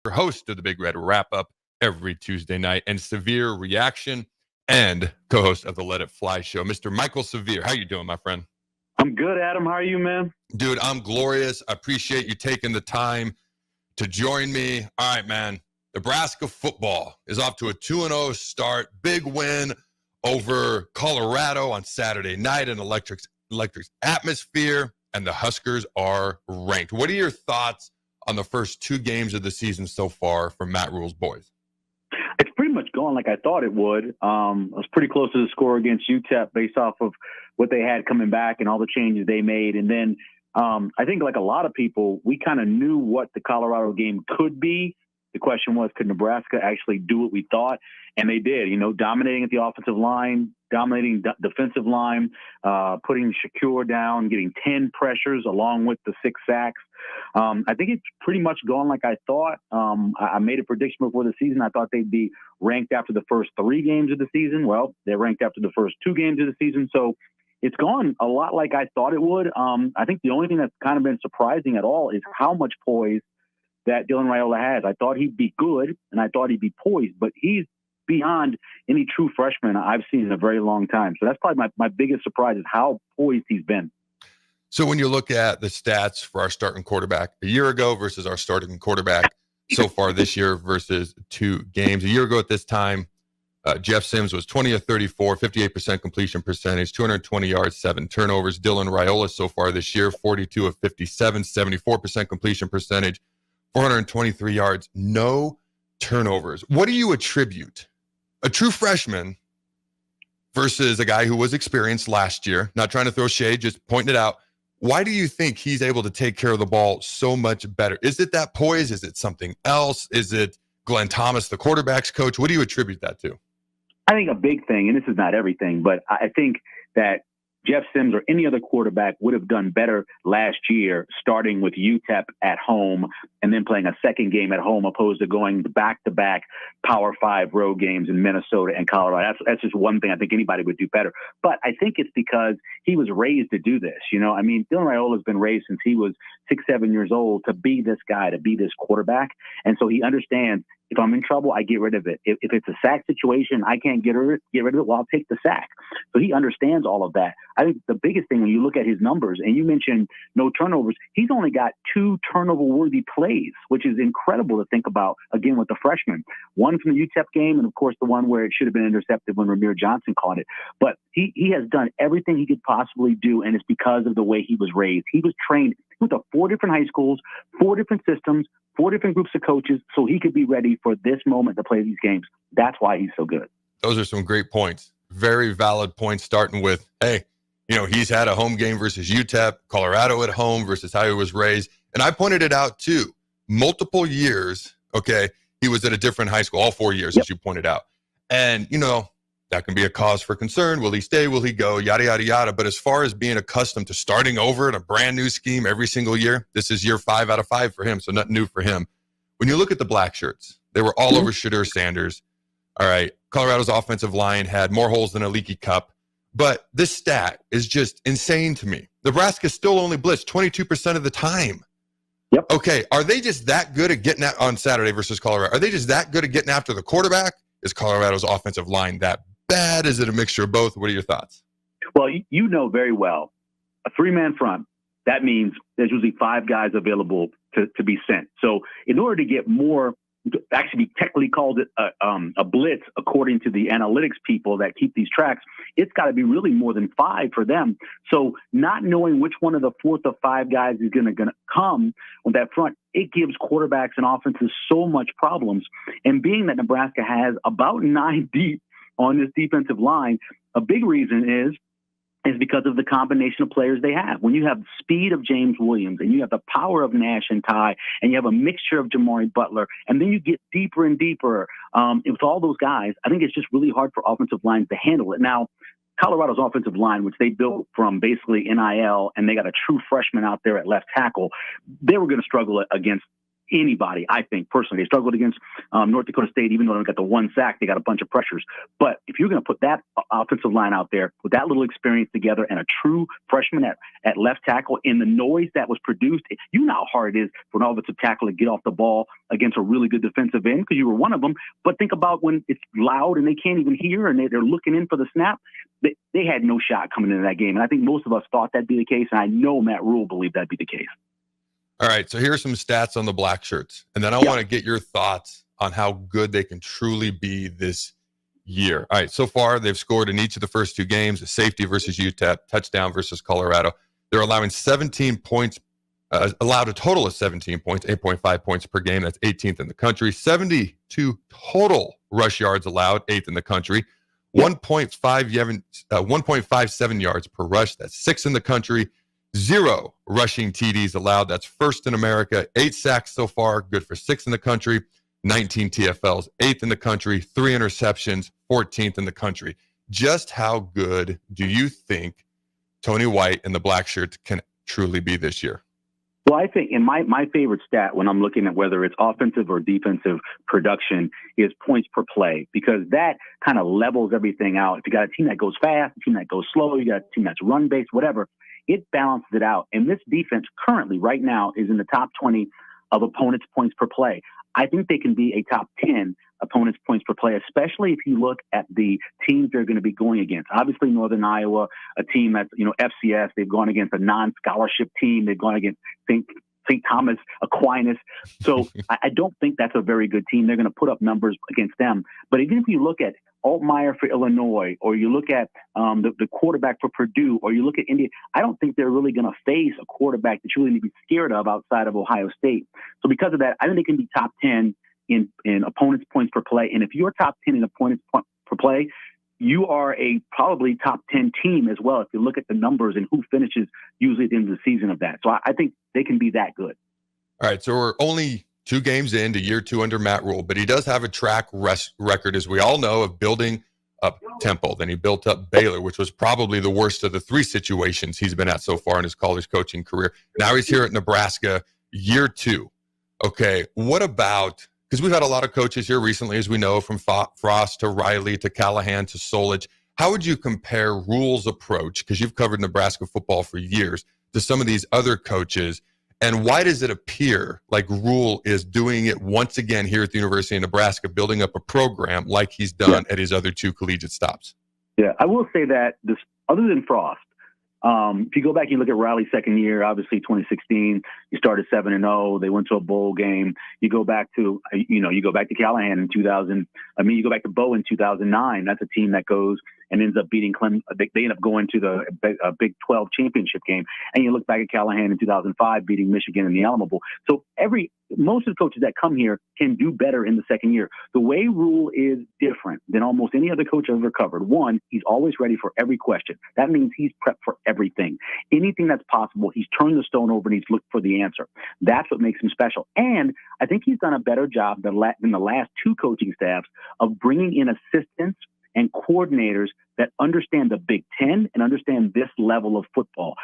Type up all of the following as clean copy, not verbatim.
host of the Big Red Wrap-Up every Tuesday night, and Severe Reaction, and co-host of the Let It Fly show, Mr. Michael Severe. How you doing, my friend? I'm good, Adam. How are you, man? Dude, I'm glorious. I appreciate you taking the time to join me. All right, man. Nebraska football is off to a 2-0 start. Big win over Colorado on Saturday night in electric atmosphere, and the Huskers are ranked. What are your thoughts on the first two games of the season so far from Matt Rule's boys? It's pretty much going like I thought it would. I was pretty close to the score against UTEP based off of what they had coming back and all the changes they made. And then I think like a lot of people, we kind of knew what the Colorado game could be. The question was, could Nebraska actually do what we thought? And they did, dominating at the offensive line, dominating defensive line, putting Shakur down, getting 10 pressures along with the 6 sacks. I think it's pretty much gone like I thought. I made a prediction before the season. I thought they'd be ranked after the first 3 games of the season. Well, they're ranked after the first 2 games of the season. So it's gone a lot like I thought it would. I think the only thing that's kind of been surprising at all is how much poise that Dylan Raiola has. I thought he'd be good, and I thought he'd be poised, but he's beyond any true freshman I've seen in a very long time. So that's probably my biggest surprise is how poised he's been. So when you look at the stats for our starting quarterback a year ago versus our starting quarterback so far this year versus 2 games. A year ago at this time, Jeff Sims was 20 of 34, 58% completion percentage, 220 yards, 7 turnovers. Dylan Raiola so far this year, 42 of 57, 74% completion percentage, 423 yards, no turnovers. What do you attribute a true freshman versus a guy who was experienced last year? Not trying to throw shade, just pointing it out. Why do you think he's able to take care of the ball so much better? Is it that poise? Is it something else? Is it Glenn Thomas, the quarterback's coach? What do you attribute that to? I think a big thing, and this is not everything, but I think that Jeff Sims or any other quarterback would have done better last year, starting with UTEP at home and then playing a second game at home, opposed to going back-to-back Power 5 road games in Minnesota and Colorado. That's just one thing I think anybody would do better. But I think it's because he was raised to do this. Dylan Raiola has been raised since he was 6, 7 years old to be this guy, to be this quarterback. And so he understands, if I'm in trouble, I get rid of it. If it's a sack situation, I can't get rid of it, well, I'll take the sack. So he understands all of that. I think the biggest thing when you look at his numbers, and you mentioned no turnovers, he's only got 2 turnover-worthy plays, which is incredible to think about, again, with the freshman. One from the UTEP game, and, of course, the one where it should have been intercepted when Ramir Johnson caught it. But he has done everything he could possibly do, and it's because of the way he was raised. He was trained with 4 different high schools, 4 different systems, 4 different groups of coaches, so he could be ready for this moment to play these games. That's why he's so good. Those are some great points. Very valid points, starting with, hey, he's had a home game versus UTEP, Colorado at home versus how he was raised. And I pointed it out too. Multiple years, okay, he was at a different high school, all 4 years, as you pointed out. And, that can be a cause for concern. Will he stay? Will he go? Yada, yada, yada. But as far as being accustomed to starting over in a brand new scheme every single year, this is year 5 out of 5 for him, so nothing new for him. When you look at the black shirts, they were all over Shedeur Sanders. All right, Colorado's offensive line had more holes than a leaky cup. But this stat is just insane to me. Nebraska still only blitzed 22% of the time. Yep. Okay, are they just that good at getting on Saturday versus Colorado? Are they just that good at getting after the quarterback? Is Colorado's offensive line that bad? Is it a mixture of both? What are your thoughts? Well, you know very well, a 3-man front, that means there's usually 5 guys available to be sent. So in order to get more, actually technically called it a blitz, according to the analytics people that keep these tracks, it's got to be really more than 5 for them. So not knowing which one of the 4th or 5 guys is going to come on that front, it gives quarterbacks and offenses so much problems. And being that Nebraska has about 9 deep on this defensive line, a big reason is because of the combination of players they have. When you have the speed of James Williams and you have the power of Nash and Ty, and you have a mixture of Jamari Butler, and then you get deeper and deeper with all those guys, I think it's just really hard for offensive lines to handle it. Now, Colorado's offensive line, which they built from basically NIL, and they got a true freshman out there at left tackle, they were going to struggle against anybody, I think, personally. They struggled against North Dakota State, even though they got the one sack, they got a bunch of pressures. But if you're going to put that offensive line out there with that little experience together and a true freshman at left tackle, in the noise that was produced, you know how hard it is for an offensive tackle to get off the ball against a really good defensive end, because you were one of them. But think about when it's loud and they can't even hear and they're looking in for the snap. They had no shot coming into that game. And I think most of us thought that'd be the case. And I know Matt Rule believed that'd be the case. All right, so here's some stats on the Black Shirts, and then I want to get your thoughts on how good they can truly be this year. All right, so far they've scored in each of the first two games: a safety versus UTEP, touchdown versus Colorado. They're allowing 17 points, allowed a total of 17 points, 8.5 points per game. That's 18th in the country. 72 total rush yards allowed, 8th in the country. 1.57 yards per rush. That's 6th in the country. 0 rushing TDs allowed. That's 1st in America. 8 sacks so far, good for 6th in the country. 19 TFLs, 8th in the country. 3 interceptions, 14th in the country. Just how good do you think Tony White and the Black Shirts can truly be this year? Well, I think, and my favorite stat when I'm looking at whether it's offensive or defensive production is points per play, because that kind of levels everything out. If you got a team that goes fast, a team that goes slow, you got a team that's run-based, whatever, it balances it out. And this defense currently, right now, is in the top 20 of opponents' points per play. I think they can be a top 10 opponents' points per play, especially if you look at the teams they're going to be going against. Obviously, Northern Iowa, a team that's, FCS, they've gone against a non-scholarship team. They've gone against St. Thomas Aquinas. So I don't think that's a very good team. They're going to put up numbers against them. But even if you look at Altmaier for Illinois, or you look at the quarterback for Purdue, or you look at India, I don't think they're really going to face a quarterback that you really need to be scared of outside of Ohio State. So because of that, I think they can be top 10 in opponents' points per play. And if you're top 10 in opponents' per play, you are a probably top 10 team as well if you look at the numbers and who finishes usually at the end of the season of that. So I think they can be that good. All right, so we're only 2 games into year 2 under Matt Rule, but he does have a track record, as we all know, of building up Temple. Then he built up Baylor, which was probably the worst of the 3 situations he's been at so far in his college coaching career. Now he's here at Nebraska, year 2. Okay, what about, because we've had a lot of coaches here recently, as we know, from Frost to Riley to Callahan to Solich. How would you compare Rule's approach, because you've covered Nebraska football for years, to some of these other coaches? And why does it appear like Rule is doing it once again here at the University of Nebraska, building up a program like he's done at his other 2 collegiate stops? Yeah, I will say that this, other than Frost, if you go back and you look at Riley's second year, obviously 2016, you started 7-0. They went to a bowl game. You go back to, you go back to Callahan in 2000. You go back to Bo in 2009. That's a team that goes and ends up beating Clemson. They end up going to the Big 12 championship game. And you look back at Callahan in 2005, beating Michigan in the Alamo Bowl. So most of the coaches that come here can do better in the second year. The way Rule is different than almost any other coach I've ever covered. One, he's always ready for every question. That means he's prepped for everything. Anything that's possible, he's turned the stone over and he's looked for the answer. That's what makes him special. And I think he's done a better job than the last 2 coaching staffs of bringing in assistants and coordinators that understand the Big Ten and understand this level of football.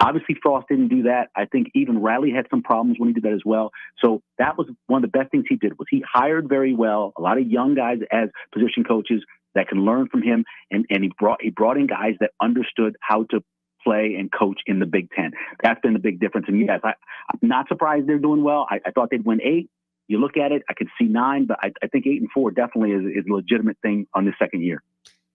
Obviously, Frost didn't do that. I think even Riley had some problems when he did that as well. So that was one of the best things he did, was he hired very well a lot of young guys as position coaches that can learn from him, and he brought in guys that understood how to play and coach in the Big Ten. That's been the big difference. And yes, I'm not surprised they're doing well. I thought they'd win 8. You look at it, I could see 9, but I think 8-4 definitely is a legitimate thing on the second year.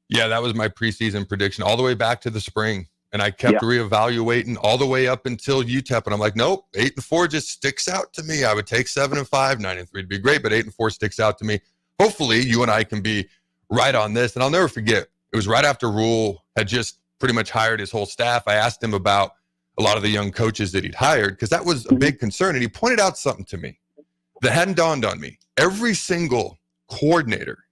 Yeah, that was my preseason prediction all the way back to the spring. And I kept reevaluating all the way up until UTEP. And I'm like, nope, 8-4 just sticks out to me. I would take 7-5, 9-3 would be great, but 8-4 sticks out to me. Hopefully you and I can be right on this. And I'll never forget, it was right after Rule had just pretty much hired his whole staff. I asked him about a lot of the young coaches that he'd hired, because that was a big concern. And he pointed out something to me that hadn't dawned on me. Every single coordinator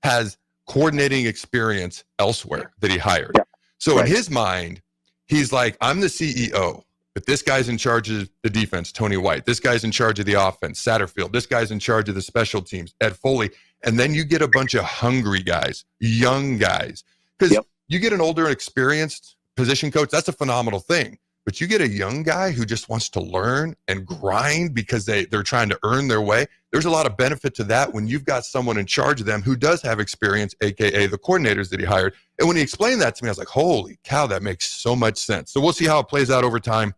has coordinating experience elsewhere that he hired. Yeah. So in his mind, he's like, I'm the CEO, but this guy's in charge of the defense, Tony White. This guy's in charge of the offense, Satterfield. This guy's in charge of the special teams, Ed Foley. And then you get a bunch of hungry guys, young guys. Because you get an older and experienced position coach, that's a phenomenal thing. but you get a young guy who just wants to learn and grind because they're trying to earn their way. There's a lot of benefit to that when you've got someone in charge of them who does have experience, AKA the coordinators that he hired. And when he explained that to me, I was like, holy cow, that makes so much sense. So we'll see how it plays out over time.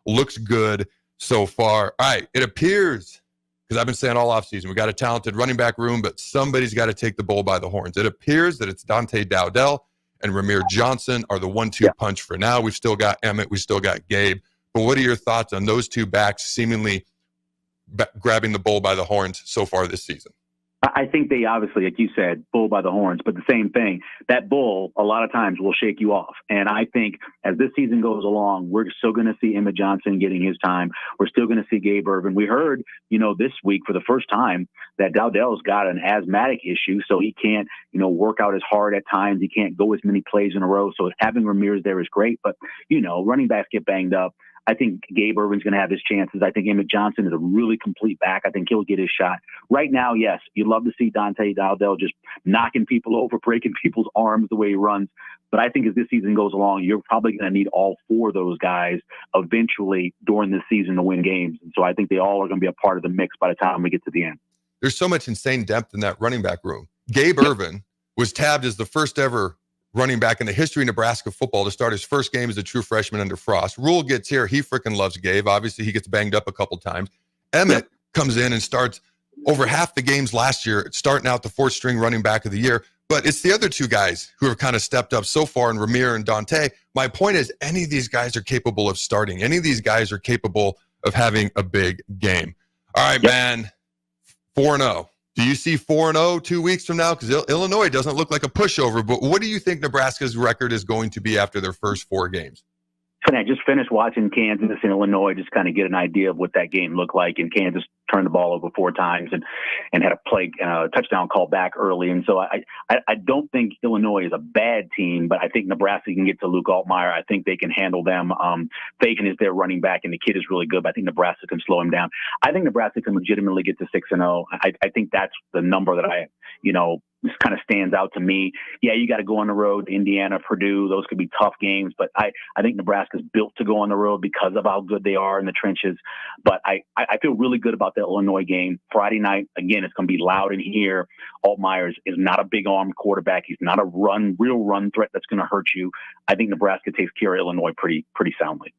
Looks good so far. All right, it appears, because I've been saying all offseason, we got a talented running back room, but somebody's got to take the bull by the horns. It appears that it's Dante Dowdell and Ramir Johnson are the 1-2 punch for now. We've still got Emmett. We still got Gabe. But what are your thoughts on those two backs seemingly grabbing the bull by the horns so far this season? I think they obviously, like you said, bull by the horns, but the same thing, that bull a lot of times will shake you off. And I think as this season goes along, we're still going to see Emmett Johnson getting his time. We're still going to see Gabe Irvin. We heard, this week for the first time that Dowdell's got an asthmatic issue, so he can't, work out as hard at times. He can't go as many plays in a row. So having Ramirez there is great, but, running backs get banged up. I think Gabe Irvin's going to have his chances. I think Emmett Johnson is a really complete back. I think he'll get his shot. Right now, yes, you'd love to see Dante Dowdell just knocking people over, breaking people's arms the way he runs. But I think as this season goes along, you're probably going to need all four of those guys eventually during this season to win games. And so I think they all are going to be a part of the mix by the time we get to the end. There's so much insane depth in that running back room. Gabe Irvin was tabbed as the first ever running back in the history of Nebraska football to start his first game as a true freshman under Frost. Rule gets here. He freaking loves Gabe. Obviously, he gets banged up a couple times. Emmett comes in and starts over half the games last year, starting out the fourth string running back of the year. But it's the other two guys who have kind of stepped up so far in Ramir and Dante. My point is any of these guys are capable of starting. Any of these guys are capable of having a big game. All right, man, 4-0. Do you see 4-0 2 weeks from now? Because Illinois doesn't look like a pushover, but what do you think Nebraska's record is going to be after their first 4 games? I just finished watching Kansas and Illinois, just kind of get an idea of what that game looked like. And Kansas turned the ball over 4 times and had a touchdown call back early. And so I don't think Illinois is a bad team, but I think Nebraska can get to Luke Altmaier. I think they can handle them. Fagan is their running back, and the kid is really good, but I think Nebraska can slow him down. I think Nebraska can legitimately get to 6-0. I think that's the number that this kind of stands out to me. Yeah, you got to go on the road, Indiana, Purdue. Those could be tough games, but I think Nebraska's built to go on the road because of how good they are in the trenches. But I feel really good about the Illinois game. Friday night, again, it's going to be loud in here. Altmaier is not a big arm quarterback. He's not a real run threat that's going to hurt you. I think Nebraska takes care of Illinois pretty soundly.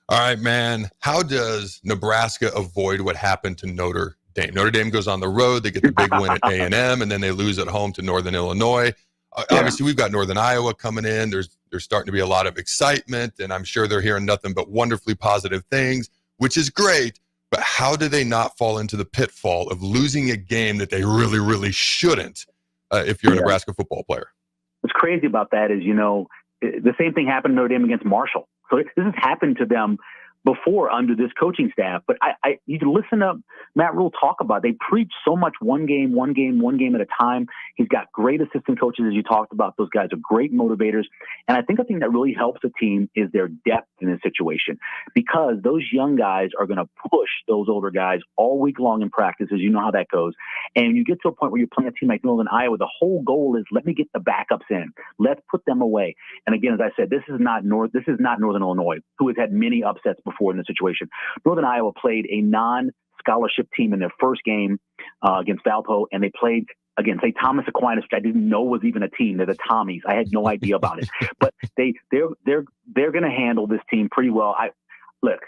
All right, man. How does Nebraska avoid what happened to Notre Dame? Notre Dame goes on the road. They get the big win at A&M, and then they lose at home to Northern Illinois. Obviously, we've got Northern Iowa coming in. There's starting to be a lot of excitement, and I'm sure they're hearing nothing but wonderfully positive things, which is great. But how do they not fall into the pitfall of losing a game that they really, really shouldn't if you're a Nebraska football player? What's crazy about that is, the same thing happened to Notre Dame against Marshall. So this has happened to them before under this coaching staff. But you can listen to Matt Rule talk about it. They preach so much one game at a time. He's got great assistant coaches, as you talked about. Those guys are great motivators. And I think a thing that really helps a team is their depth in this situation, because those young guys are going to push those older guys all week long in practice, as you know how that goes. And you get to a point where you're playing a team like Northern Iowa, the whole goal is let me get the backups in. Let's put them away. And again, as I said, this is not Northern Illinois, who has had many upsets before in this situation. Northern Iowa played a non-scholarship team in their first game against Valpo, and they played against St. Thomas Aquinas, which I didn't know was even a team. They're the Tommies. I had no idea about it, but they're going to handle this team pretty well. Look,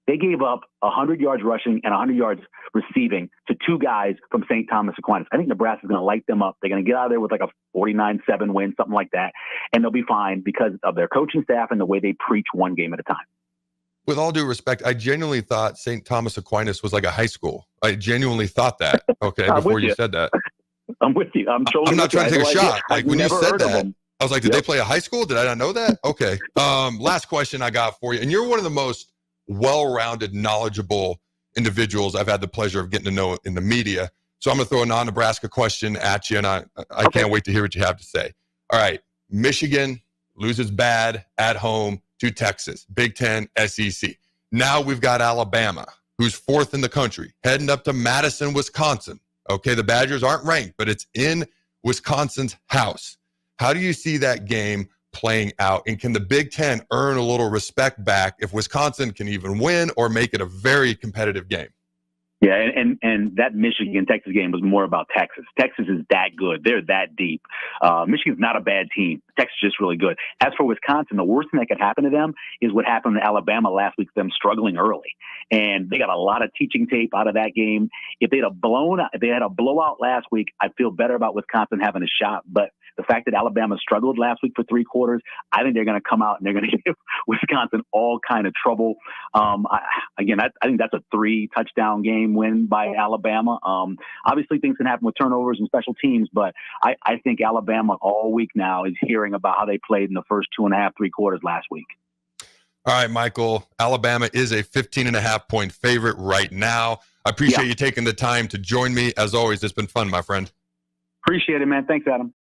they gave up 100 yards rushing and 100 yards receiving to 2 guys from St. Thomas Aquinas. I think Nebraska's going to light them up. They're going to get out of there with like a 49-7 win, something like that, and they'll be fine because of their coaching staff and the way they preach one game at a time. With all due respect, I genuinely thought St. Thomas Aquinas was like a high school. I genuinely thought that. Okay, before you said that. I'm with you. I'm not trying to take a shot. Like when you said that, I was like, did they play a high school? Did I not know that? Okay. Last question I got for you. And you're one of the most well-rounded, knowledgeable individuals I've had the pleasure of getting to know in the media. So I'm going to throw a non-Nebraska question at you, and I can't wait to hear what you have to say. All right. Michigan loses bad at home to Texas, Big Ten, SEC. Now we've got Alabama, who's 4th in the country, heading up to Madison, Wisconsin. Okay, the Badgers aren't ranked, but it's in Wisconsin's house. How do you see that game playing out? And can the Big Ten earn a little respect back if Wisconsin can even win or make it a very competitive game? Yeah, and that Michigan-Texas game was more about Texas. Texas is that good. They're that deep. Michigan's not a bad team. Texas is just really good. As for Wisconsin, the worst thing that could happen to them is what happened to Alabama last week, them struggling early. And they got a lot of teaching tape out of that game. If they had a blowout last week, I'd feel better about Wisconsin having a shot. But the fact that Alabama struggled last week for 3 quarters, I think they're going to come out and they're going to give Wisconsin all kind of trouble. I think that's a 3-touchdown game win by Alabama. Obviously, things can happen with turnovers and special teams, but I think Alabama all week now is hearing about how they played in the first 2.5, 3 quarters last week. All right, Michael, Alabama is a 15.5-point favorite right now. I appreciate you taking the time to join me. As always, it's been fun, my friend. Appreciate it, man. Thanks, Adam.